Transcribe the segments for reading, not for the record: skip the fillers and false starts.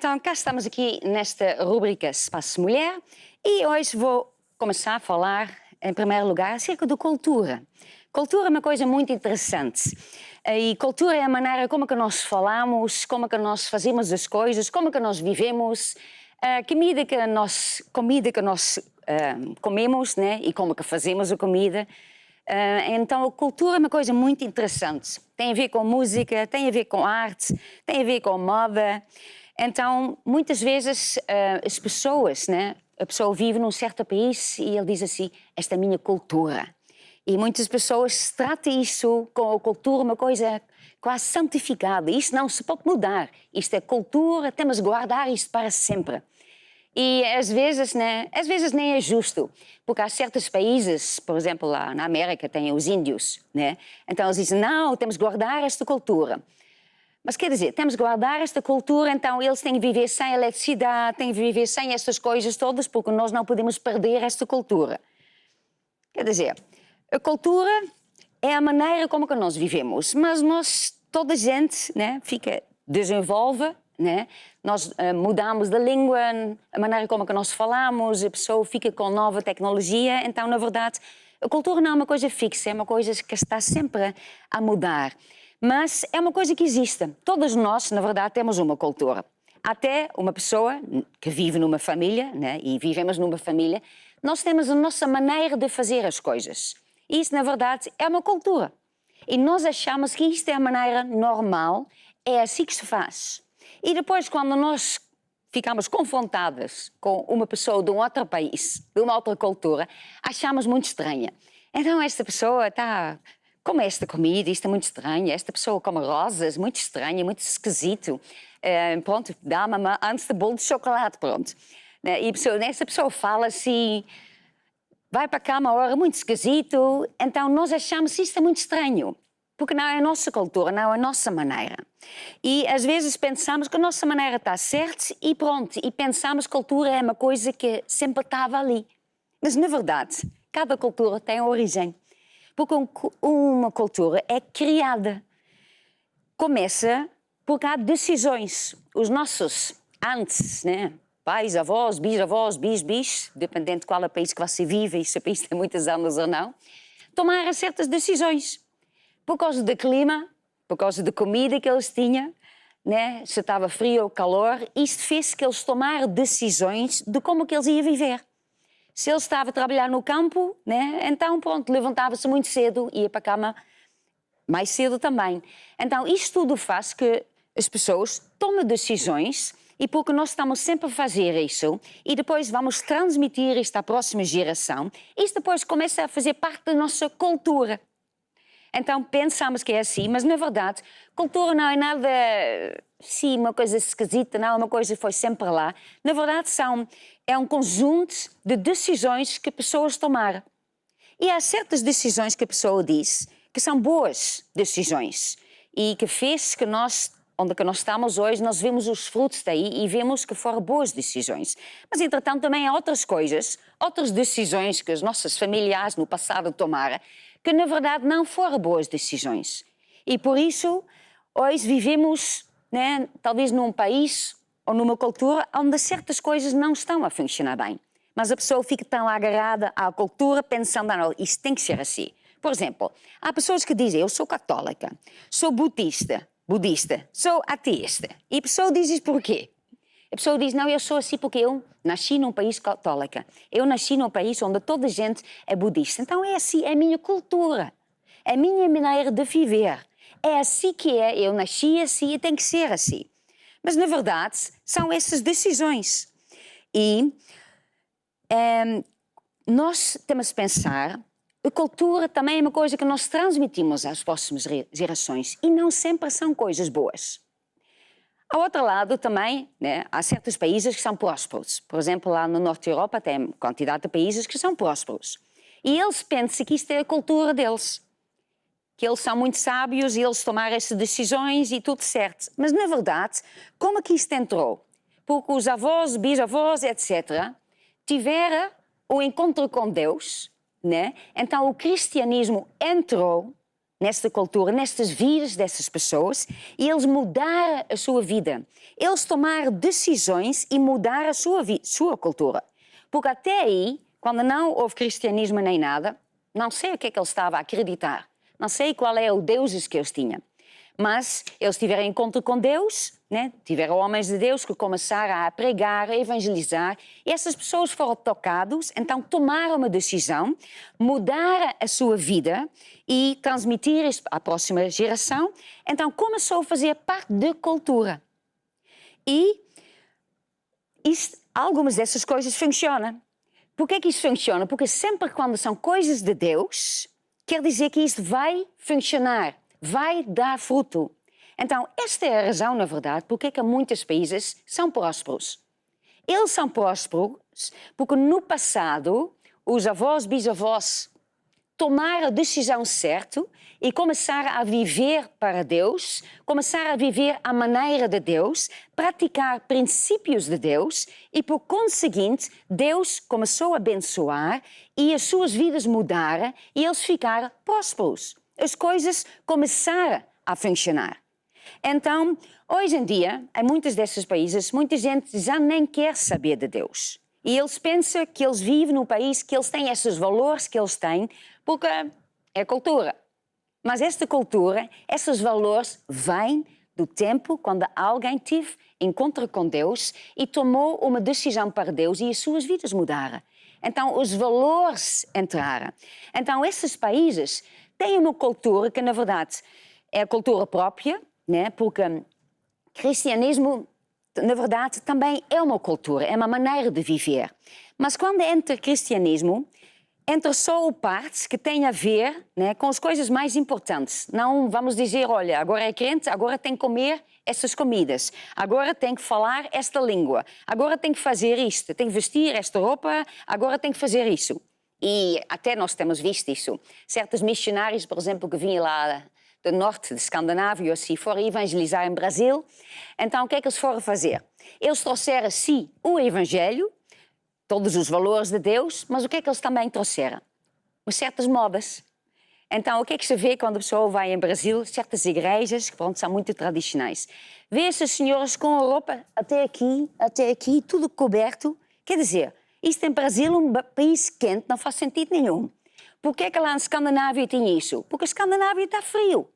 Então, cá estamos aqui nesta rubrica Espaço Mulher e hoje vou começar a falar, em primeiro lugar, acerca de cultura. Cultura é uma coisa muito interessante e cultura é a maneira como que nós falamos, como que nós fazemos as coisas, como que nós vivemos, a comida que nós comemos, né? E como que fazemos a comida. Então, a cultura é uma coisa muito interessante. Tem a ver com música, tem a ver com arte, tem a ver com moda. Então, muitas vezes, as pessoas, né? A pessoa vive num certo país e ele diz assim, esta é a minha cultura. E muitas pessoas tratam isso com a cultura uma coisa quase santificada. Isto não se pode mudar. Isto é cultura, temos de guardar isto para sempre. E às vezes nem é justo, porque há certos países, por exemplo, lá na América tem os índios, né? Então eles dizem, não, temos de guardar esta cultura. Mas quer dizer, temos de guardar esta cultura, então eles têm que viver sem eletricidade, têm que viver sem estas coisas todas, porque nós não podemos perder esta cultura. Quer dizer, a cultura é a maneira como que nós vivemos, mas toda a gente, né, desenvolve, né? Nós mudamos da língua, a maneira como que nós falamos, a pessoa fica com nova tecnologia, então, na verdade, a cultura não é uma coisa fixa, é uma coisa que está sempre a mudar. Mas é uma coisa que existe. Todos nós, na verdade, temos uma cultura. Até uma pessoa que vive numa família, né, e vivemos numa família, nós temos a nossa maneira de fazer as coisas. E isso, na verdade, é uma cultura. E nós achamos que isto é a maneira normal, é assim que se faz. E depois, quando nós ficamos confrontadas com uma pessoa de um outro país, de uma outra cultura, achamos muito estranha. Então, esta pessoa come esta comida, isto é muito estranho, esta pessoa come rosas, muito estranho, muito esquisito. Pronto, dá-me antes de bolo de chocolate, pronto. E essa pessoa fala assim, vai para cá uma hora, muito esquisito. Então, nós achamos que isto é muito estranho. Porque não é a nossa cultura, não é a nossa maneira. E às vezes pensamos que a nossa maneira está certa e pronto. E pensamos que a cultura é uma coisa que sempre estava ali. Mas na verdade, cada cultura tem origem. Porque uma cultura é criada. Começa porque há decisões. Os nossos antes, né? Pais, avós, bisavós, bis, dependendo de qual é o país que você vive, e se o país tem muitos anos ou não, tomaram certas decisões. Por causa do clima, por causa da comida que eles tinham, né? Se estava frio ou calor, isto fez que eles tomaram decisões de como que eles iam viver. Se ele estava a trabalhar no campo, né? Então pronto, levantava-se muito cedo, ia para a cama mais cedo também. Então isto tudo faz que as pessoas tomem decisões e porque nós estamos sempre a fazer isso e depois vamos transmitir isto à próxima geração, isto depois começa a fazer parte da nossa cultura. Então pensamos que é assim, mas na verdade, cultura não é nada, sim, uma coisa esquisita, não é uma coisa que foi sempre lá. Na verdade, é um conjunto de decisões que pessoas tomaram. E há certas decisões que a pessoa diz que são boas decisões e que fez que onde nós estamos hoje, nós vemos os frutos daí e vemos que foram boas decisões. Mas, entretanto, também há outras coisas, outras decisões que os nossos familiares no passado tomaram, que na verdade não foram boas decisões. E por isso, hoje vivemos, né, talvez num país ou numa cultura onde certas coisas não estão a funcionar bem. Mas a pessoa fica tão agarrada à cultura pensando, não, isto tem que ser assim. Por exemplo, há pessoas que dizem, eu sou católica, sou budista, sou ateísta. E a pessoa diz isso por quê? A pessoa diz, não, eu sou assim porque eu nasci num país católico. Eu nasci num país onde toda a gente é budista. Então é assim, é a minha cultura. É a minha maneira de viver. É assim que é, eu nasci assim e tem que ser assim. Mas, na verdade, são essas decisões. E nós temos de pensar, a cultura também é uma coisa que nós transmitimos às próximas gerações. E não sempre são coisas boas. Ao outro lado também, né, há certos países que são prósperos. Por exemplo, lá no norte da Europa tem quantidade de países que são prósperos. E eles pensam que isto é a cultura deles. Que eles são muito sábios e eles tomaram essas decisões e tudo certo. Mas, na verdade, como é que isto entrou? Porque os avós, bisavós, etc., tiveram o encontro com Deus, né? Então o cristianismo entrou nesta cultura, nestas vidas dessas pessoas, e eles mudaram a sua vida. Eles tomaram decisões e mudaram a sua cultura. Porque até aí, quando não houve cristianismo nem nada, não sei o que é que eles estavam a acreditar. Não sei qual é o Deus que eles tinham. Mas eles tiveram encontro com Deus, né? Tiveram homens de Deus que começaram a pregar, a evangelizar. E essas pessoas foram tocadas, então tomaram uma decisão, mudaram a sua vida e transmitir isso à próxima geração. Então começou a fazer parte da cultura. E algumas dessas coisas funcionam. Por que isso funciona? Porque sempre quando são coisas de Deus, quer dizer que isto vai funcionar. Vai dar fruto. Então, esta é a razão, na verdade, porque é que muitos países são prósperos. Eles são prósperos porque no passado os avós, bisavós tomaram a decisão certa e começaram a viver para Deus, começaram a viver à maneira de Deus, praticar princípios de Deus e, por conseguinte, Deus começou a abençoar e as suas vidas mudaram e eles ficaram prósperos. As coisas começaram a funcionar. Então, hoje em dia, em muitos desses países, muita gente já nem quer saber de Deus. E eles pensam que eles vivem num país que eles têm esses valores que eles têm, porque é cultura. Mas esta cultura, esses valores, vêm do tempo quando alguém teve encontro com Deus e tomou uma decisão para Deus e as suas vidas mudaram. Então, os valores entraram. Então, esses países têm uma cultura que, na verdade, é a cultura própria, né? Porque cristianismo, na verdade, também é uma cultura, é uma maneira de viver. Mas quando entra cristianismo, entra só partes que têm a ver, né, com as coisas mais importantes. Não vamos dizer, olha, agora é crente, agora tem que comer essas comidas, agora tem que falar esta língua, agora tem que fazer isto, tem que vestir esta roupa, agora tem que fazer isso. E até nós temos visto isso. Certos missionários, por exemplo, que vinham lá do norte de Escandinávia, assim, foram evangelizar em Brasil. Então, o que é que eles foram fazer? Eles trouxeram, sim, o Evangelho, todos os valores de Deus, mas o que é que eles também trouxeram? Certas modas. Então, o que é que se vê quando a pessoa vai em Brasil? Certas igrejas, que pronto, são muito tradicionais. Vê essas senhoras com a roupa até aqui, tudo coberto. Quer dizer, isto em Brasil, um país quente, não faz sentido nenhum. Por que é que lá na Escandinávia tinha isso? Porque a Escandinávia está frio.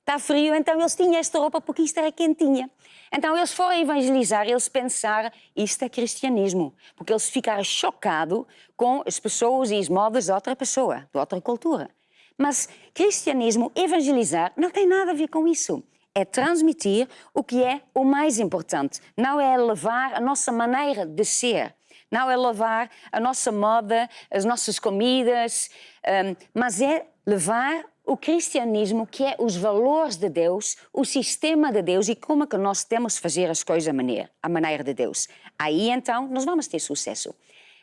Está frio, então eles tinham esta roupa porque isto era quentinha. Então eles foram evangelizar, eles pensaram, isto é cristianismo. Porque eles ficaram chocados com as pessoas e as modas de outra pessoa, de outra cultura. Mas cristianismo, evangelizar, não tem nada a ver com isso. É transmitir o que é o mais importante. Não é levar a nossa maneira de ser. Não é levar a nossa moda, as nossas comidas, mas é levar o cristianismo, que é os valores de Deus, o sistema de Deus e como é que nós temos de fazer as coisas à maneira de Deus. Aí, então, nós vamos ter sucesso.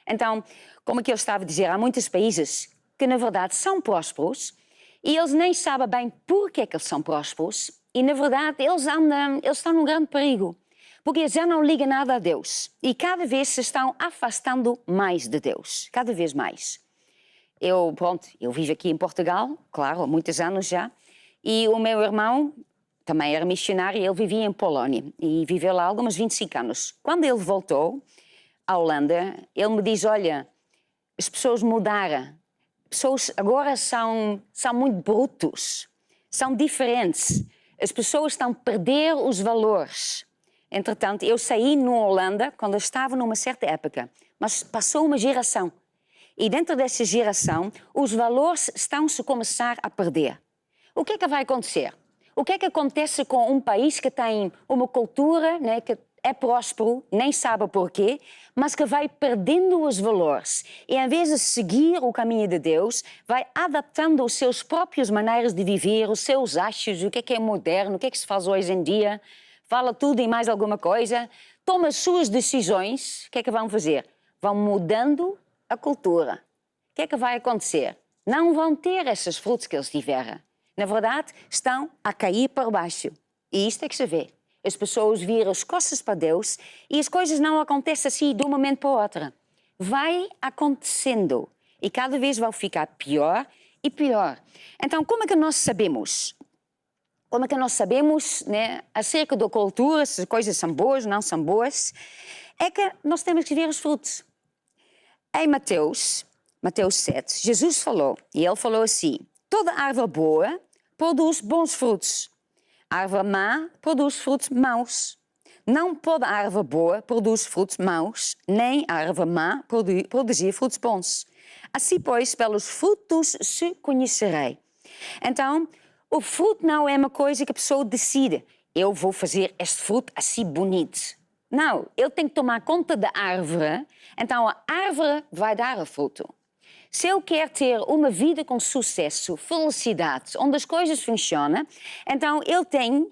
Então, como é que eu estava a dizer, há muitos países que, na verdade, são prósperos e eles nem sabem bem por que é que eles são prósperos e, na verdade, eles estão num grande perigo. Porque já não ligam nada a Deus. E cada vez se estão afastando mais de Deus. Cada vez mais. Eu vivo aqui em Portugal, claro, há muitos anos já. E o meu irmão também era missionário, ele vivia em Polónia. E viveu lá alguns 25 anos. Quando ele voltou à Holanda, ele me diz, olha, as pessoas mudaram. As pessoas agora são muito brutos. São diferentes. As pessoas estão a perder os valores. Entretanto, eu saí na Holanda quando eu estava numa certa época, mas passou uma geração. E dentro dessa geração, os valores estão-se a começar a perder. O que é que vai acontecer? O que é que acontece com um país que tem uma cultura, né, que é próspero, nem sabe porquê, mas que vai perdendo os valores. E em vez de seguir o caminho de Deus, vai adaptando as suas próprias maneiras de viver, os seus achos, o que é moderno, o que é que se faz hoje em dia, fala tudo e mais alguma coisa, toma as suas decisões, o que é que vão fazer? Vão mudando a cultura. O que é que vai acontecer? Não vão ter esses frutos que eles tiveram. Na verdade, estão a cair para baixo. E isto é que se vê. As pessoas viram as costas para Deus e as coisas não acontecem assim de um momento para o outro. Vai acontecendo. E cada vez vai ficar pior e pior. Então, como é que nós sabemos? Como é que nós sabemos, né, acerca da cultura, se as coisas são boas ou não são boas? É que nós temos que ver os frutos. Em Mateus 7, Jesus falou, e ele falou assim: toda árvore boa produz bons frutos. A árvore má produz frutos maus. Não toda árvore boa produz frutos maus, nem a árvore má produzir frutos bons. Assim, pois, pelos frutos se conhecerei. Então, o fruto não é uma coisa que a pessoa decide. Eu vou fazer este fruto assim bonito. Não, ele tem que tomar conta da árvore, então a árvore vai dar o fruto. Se eu quero ter uma vida com sucesso, felicidade, onde as coisas funcionam, então eu tenho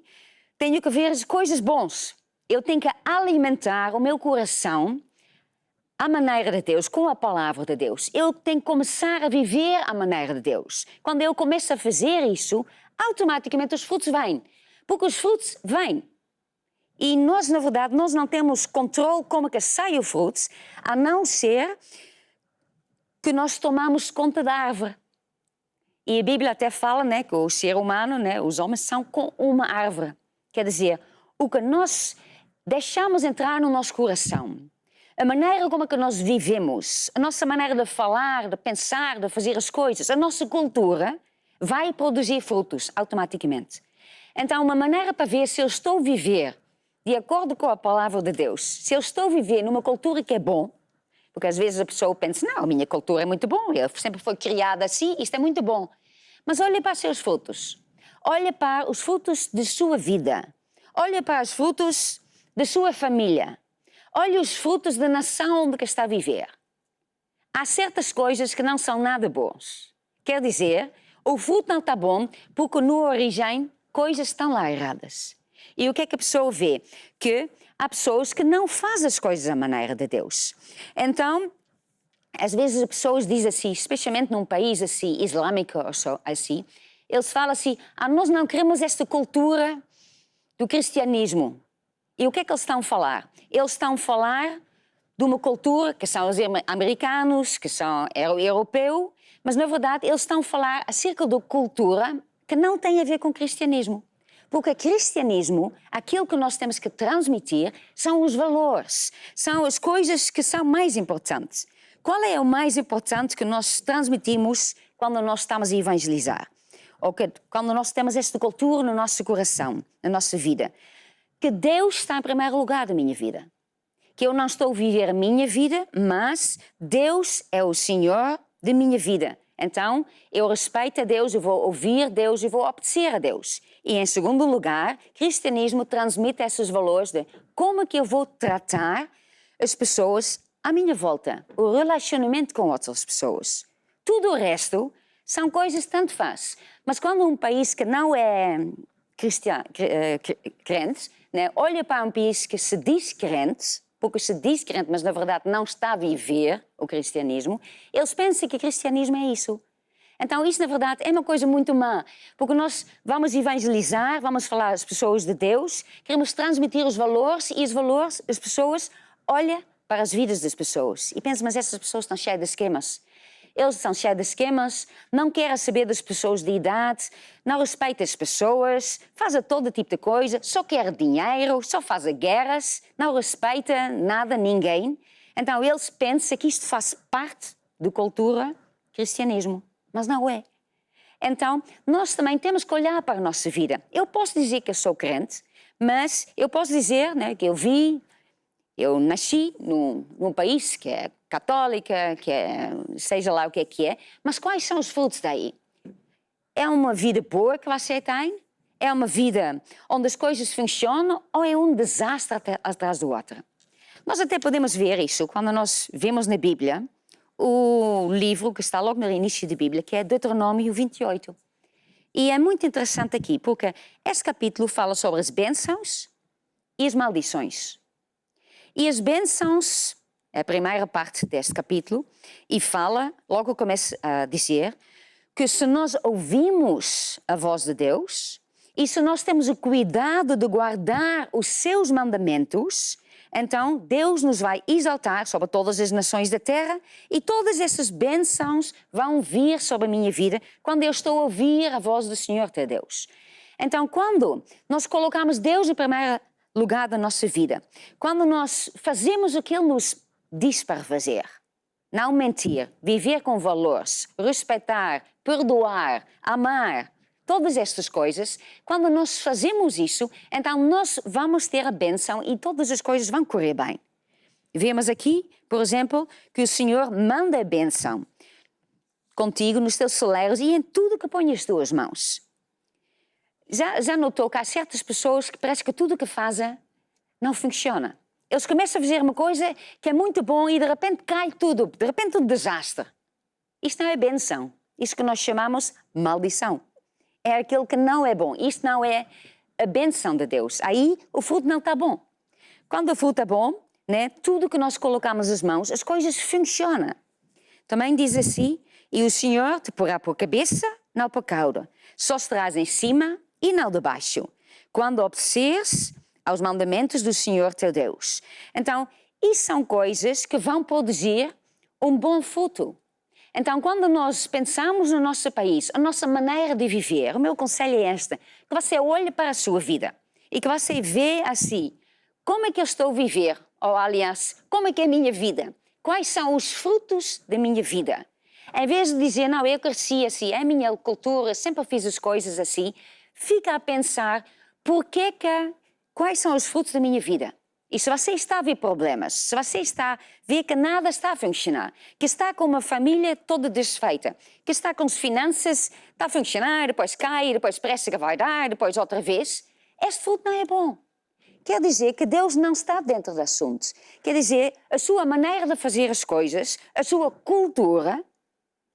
que ver as coisas boas. Eu tenho que alimentar o meu coração à maneira de Deus, com a palavra de Deus. Eu tenho que começar a viver à maneira de Deus. Quando eu começo a fazer isso, automaticamente os frutos vêm. Porque os frutos vêm. E nós, na verdade, nós não temos controle como que sai o fruto, a não ser que nós tomamos conta da árvore. E a Bíblia até fala, né, que o ser humano, né, os homens são como uma árvore. Quer dizer, o que nós deixamos entrar no nosso coração, a maneira como é que nós vivemos, a nossa maneira de falar, de pensar, de fazer as coisas, a nossa cultura vai produzir frutos automaticamente. Então, uma maneira para ver se eu estou a viver de acordo com a palavra de Deus, se eu estou a viver numa cultura que é bom, porque às vezes a pessoa pensa, não, a minha cultura é muito bom, eu sempre fui criada assim, isto é muito bom. Mas olha para os seus frutos. Olha para os frutos de sua vida. Olha para os frutos da sua família. Olha os frutos da nação onde está a viver. Há certas coisas que não são nada bons. Quer dizer, o fruto não está bom porque no origem coisas estão lá erradas. E o que é que a pessoa vê? Que há pessoas que não fazem as coisas à maneira de Deus. Então, às vezes as pessoas dizem assim, especialmente num país assim, islâmico ou assim, eles falam assim, nós não queremos esta cultura do cristianismo. E o que é que eles estão a falar? Eles estão a falar de uma cultura que são os americanos, que são europeus, mas na verdade eles estão a falar acerca da cultura que não tem a ver com o cristianismo. Porque o cristianismo, aquilo que nós temos que transmitir, são os valores, são as coisas que são mais importantes. Qual é o mais importante que nós transmitimos quando nós estamos a evangelizar? Ou quando nós temos esta cultura no nosso coração, na nossa vida? Que Deus está em primeiro lugar da minha vida. Que eu não estou a viver a minha vida, mas Deus é o Senhor da minha vida. Então, eu respeito a Deus, eu vou ouvir Deus, eu vou obedecer a Deus. E, em segundo lugar, o cristianismo transmite esses valores de como é que eu vou tratar as pessoas à minha volta, o relacionamento com outras pessoas. Tudo o resto são coisas tanto faz. Mas quando um país que não é crente, né, olha para um país que se diz crente, porque se diz crente, mas na verdade não está a viver o cristianismo, eles pensam que o cristianismo é isso. Então isso na verdade é uma coisa muito má, porque nós vamos evangelizar, vamos falar às pessoas de Deus, queremos transmitir os valores e os valores, as pessoas olham para as vidas das pessoas e pensam, mas essas pessoas estão cheias de esquemas. Eles estão cheios de esquemas, não querem saber das pessoas de idade, não respeitam as pessoas, fazem todo tipo de coisa, só quer dinheiro, só fazem guerras, não respeita nada, ninguém. Então eles pensam que isto faz parte da cultura cristianismo, mas não é. Então nós também temos que olhar para a nossa vida. Eu posso dizer que eu sou crente, mas eu posso dizer, né, que eu nasci num país que é católica, que é, seja lá o que é, mas quais são os frutos daí? É uma vida boa que você tem? É uma vida onde as coisas funcionam ou é um desastre atrás do outro? Nós até podemos ver isso quando nós vemos na Bíblia o livro que está logo no início da Bíblia, que é Deuteronômio 28. E é muito interessante aqui, porque esse capítulo fala sobre as bênçãos e as maldições. E as bênçãos, a primeira parte deste capítulo, e fala, logo começa a dizer, que se nós ouvimos a voz de Deus e se nós temos o cuidado de guardar os seus mandamentos, Então, Deus nos vai exaltar sobre todas as nações da terra e todas essas bênçãos vão vir sobre a minha vida quando eu estou a ouvir a voz do Senhor teu Deus. Então, quando nós colocamos Deus em primeiro lugar da nossa vida, quando nós fazemos o que Ele nos diz para fazer, não mentir, viver com valores, respeitar, perdoar, amar, todas estas coisas, quando nós fazemos isso, então nós vamos ter a bênção e todas as coisas vão correr bem. Vemos aqui, por exemplo, que o Senhor manda a bênção contigo nos teus celeiros e em tudo que põe as tuas mãos. Já notou que há certas pessoas que parece que tudo o que fazem não funciona. Eles começam a fazer uma coisa que é muito bom e de repente cai tudo, de repente um desastre. Isto não é bênção, isto que nós chamamos maldição. É aquilo que não é bom, isto não é a bênção de Deus. Aí o fruto não está bom. Quando o fruto é bom, né, tudo que nós colocamos as mãos, as coisas funcionam. Também diz assim, e o Senhor te porá por cabeça, não por cauda. Só estarás em cima e não de baixo, quando obedeceres aos mandamentos do Senhor teu Deus. Então, isso são coisas que vão produzir um bom fruto. Então, quando nós pensamos no nosso país, a nossa maneira de viver, o meu conselho é este, que você olhe para a sua vida e que você vê assim, como é que eu estou a viver? Ou, aliás, como é que é a minha vida? Quais são os frutos da minha vida? Em vez de dizer, não, eu cresci assim, é a minha cultura, sempre fiz as coisas assim, fica a pensar, quais são os frutos da minha vida? E se você está a ver problemas, se você está a ver que nada está a funcionar, que está com uma família toda desfeita, que está com as finanças, está a funcionar, depois cai, depois parece que vai dar, depois outra vez, este fruto não é bom. Quer dizer que Deus não está dentro do assunto. Quer dizer, a sua maneira de fazer as coisas, a sua cultura,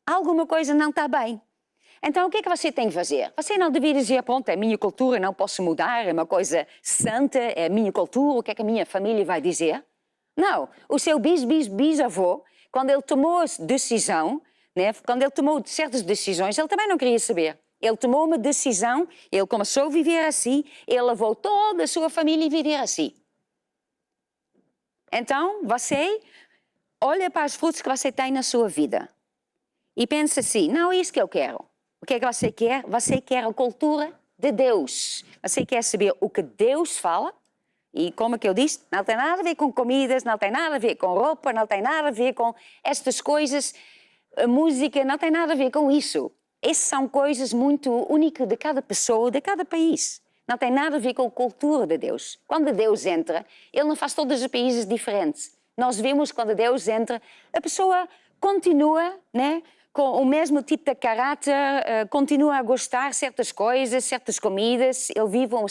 alguma coisa não está bem. Então, o que é que você tem que fazer? Você não devia dizer, pronto, é a minha cultura, não posso mudar, é uma coisa santa, é a minha cultura, o que é que a minha família vai dizer? Não, o seu bisavô, quando ele tomou a decisão, né, quando ele tomou certas decisões, ele também não queria saber. Ele tomou uma decisão, ele começou a viver assim, ele levou toda a sua família a viver assim. Então, você olha para os frutos que você tem na sua vida e pensa assim, não é isso que eu quero. O que é que você quer? Você quer a cultura de Deus. Você quer saber o que Deus fala. E como é que eu disse, não tem nada a ver com comidas, não tem nada a ver com roupa, não tem nada a ver com estas coisas. A música não tem nada a ver com isso. Essas são coisas muito únicas de cada pessoa, de cada país. Não tem nada a ver com a cultura de Deus. Quando Deus entra, Ele não faz todos os países diferentes. Nós vemos quando Deus entra, a pessoa continua, né? Com o mesmo tipo de caráter, continua a gostar de certas coisas, certas comidas, ele vive de uma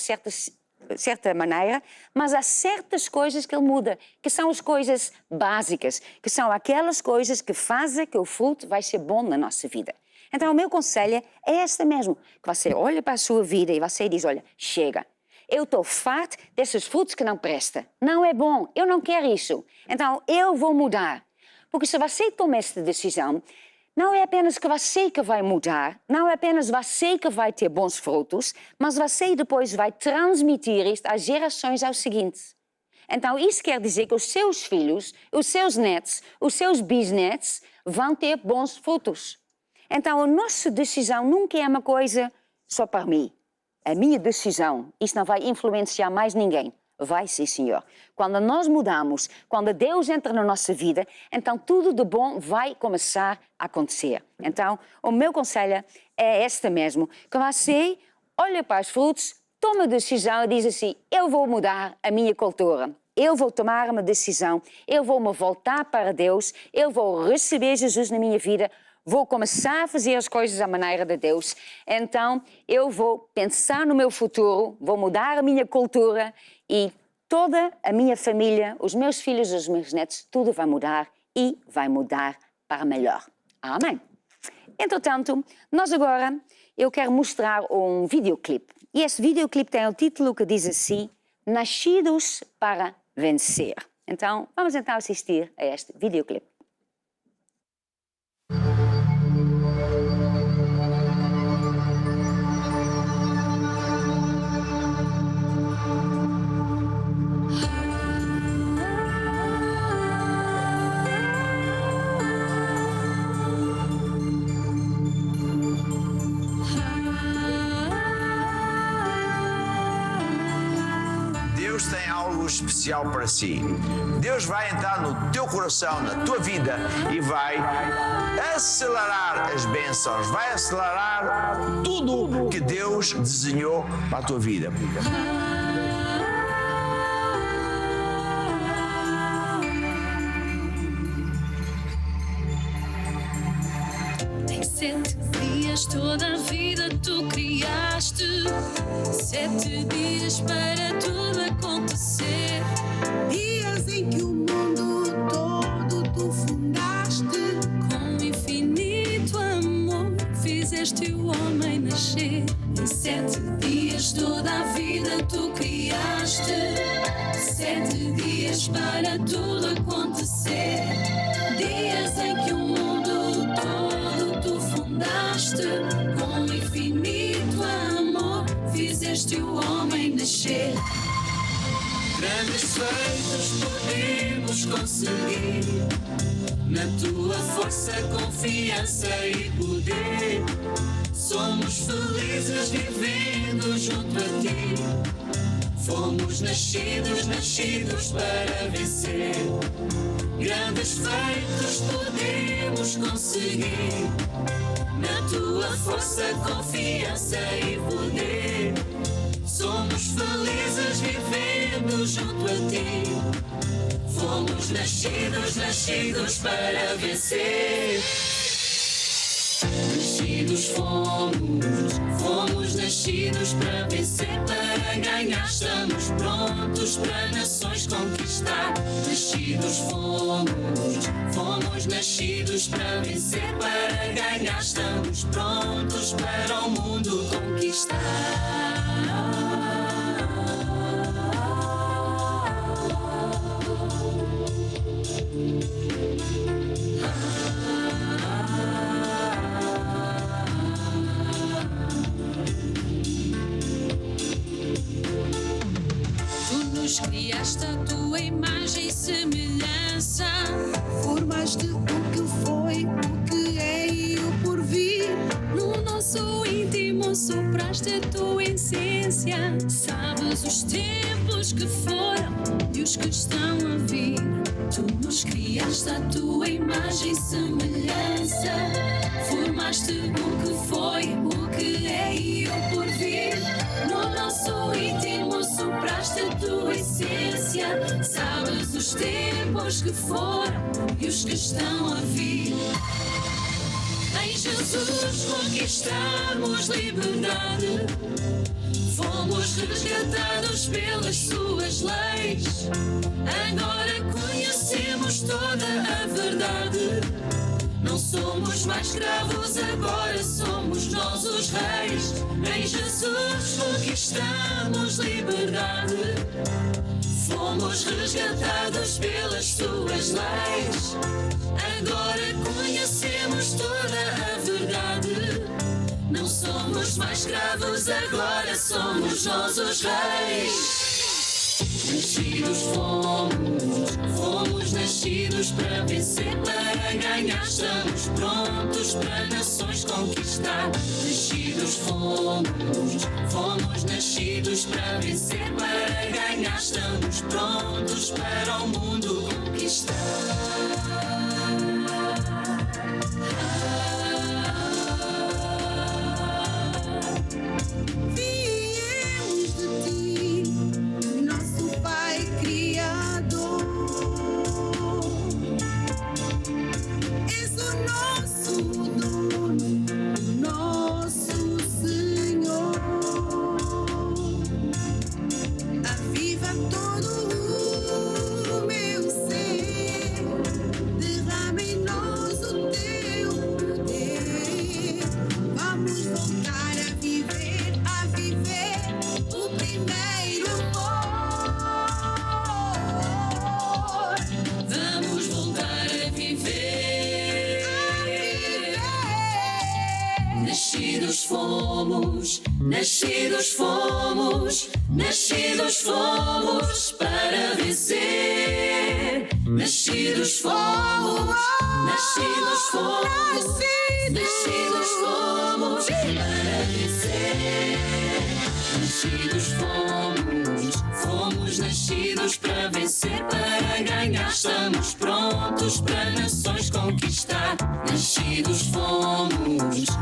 certa maneira, mas há certas coisas que ele muda, que são as coisas básicas, que são aquelas coisas que fazem que o fruto vai ser bom na nossa vida. Então o meu conselho é este mesmo, que você olha para a sua vida e você diz, olha, chega, eu estou farto desses frutos que não prestam, não é bom, eu não quero isso, então eu vou mudar. Porque se você toma esta decisão, não é apenas que você que vai mudar, não é apenas você que vai ter bons frutos, mas você depois vai transmitir isto às gerações ao seguinte. Então isso quer dizer que os seus filhos, os seus netos, os seus bisnetos vão ter bons frutos. Então a nossa decisão nunca é uma coisa só para mim. A minha decisão, isso não vai influenciar mais ninguém. Vai sim, Senhor. Quando nós mudamos, quando Deus entra na nossa vida, então tudo de bom vai começar a acontecer. Então, o meu conselho é este mesmo, que você olha para os frutos, toma a decisão e diz assim, eu vou mudar a minha cultura, eu vou tomar uma decisão, eu vou me voltar para Deus, eu vou receber Jesus na minha vida, vou começar a fazer as coisas à maneira de Deus, então eu vou pensar no meu futuro, vou mudar a minha cultura e toda a minha família, os meus filhos, os meus netos, tudo vai mudar e vai mudar para melhor. Amém. Entretanto, nós agora, eu quero mostrar um videoclipe. E esse videoclipe tem o título que diz assim, Nascidos para Vencer. Então, vamos então assistir a este videoclipe. especial para si. Deus vai entrar no teu coração, na tua vida e vai acelerar as bênçãos, vai acelerar tudo que Deus desenhou para a tua vida. Em 7 dias toda a vida tu criaste, 7 dias para tudo acontecer. Dias em que o mundo todo tu fundaste, Com infinito amor fizeste o homem nascer. Em 7 dias toda a vida tu criaste, 7 dias para tudo acontecer. Dias em que o mundo todo tu fundaste, com infinito amor fizeste o homem nascer. Grandes feitos podemos conseguir, na tua força, confiança e poder. Somos felizes vivendo junto a ti. Fomos nascidos para vencer. Grandes feitos podemos conseguir, na tua força, confiança e poder. Somos felizes vivendo junto a ti. Fomos nascidos para vencer. Nascidos fomos nascidos para vencer, para ganhar. Estamos prontos para nações conquistar. Nascidos fomos nascidos para vencer, para ganhar. Estamos prontos para o mundo conquistar. Tu criaste a tua imagem e semelhança, formaste o que foi, o que é e o porvir. no nosso íntimo sopraste a tua essência. Sabes os tempos que foram e os que estão a vir. Tu nos criaste a tua imagem e semelhança, formaste o que foi, o que é e o porvir. No nosso íntimo sopraste a tua essência. Sabes os tempos que foram e os que estão a vir. Em Jesus conquistamos liberdade, fomos resgatados pelas suas leis. Agora conhecemos toda a verdade. Não somos mais escravos, agora somos nós os reis. Em Jesus conquistamos liberdade, fomos resgatados pelas suas leis. Agora conhecemos toda a verdade. Não somos mais escravos, agora somos nós os reis. Nascidos fomos nascidos para vencer, para ganhar. Estamos prontos para nações conquistar. Nascidos fomos nascidos para vencer, para ganhar. Estamos prontos para o mundo conquistar. Viemos de ti, nosso Pai Criador. És o nosso dono, o nosso Senhor. Aviva todo o meu ser, derrama em nós o teu poder. Vamos voltar a viver o primeiro amor. Vamos voltar a viver. Nascidos fomos para vencer. Nascidos fomos para vencer. Nascidos fomos nascidos nascidos para vencer, para ganhar. Estamos prontos para nações conquistar. Nascidos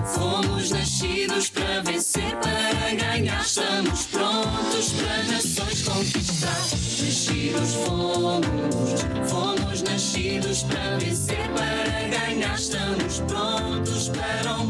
fomos nascidos para vencer, para ganhar. Estamos prontos para nações conquistar. Nascidos fomos nascidos para vencer, para ganhar. Estamos prontos para o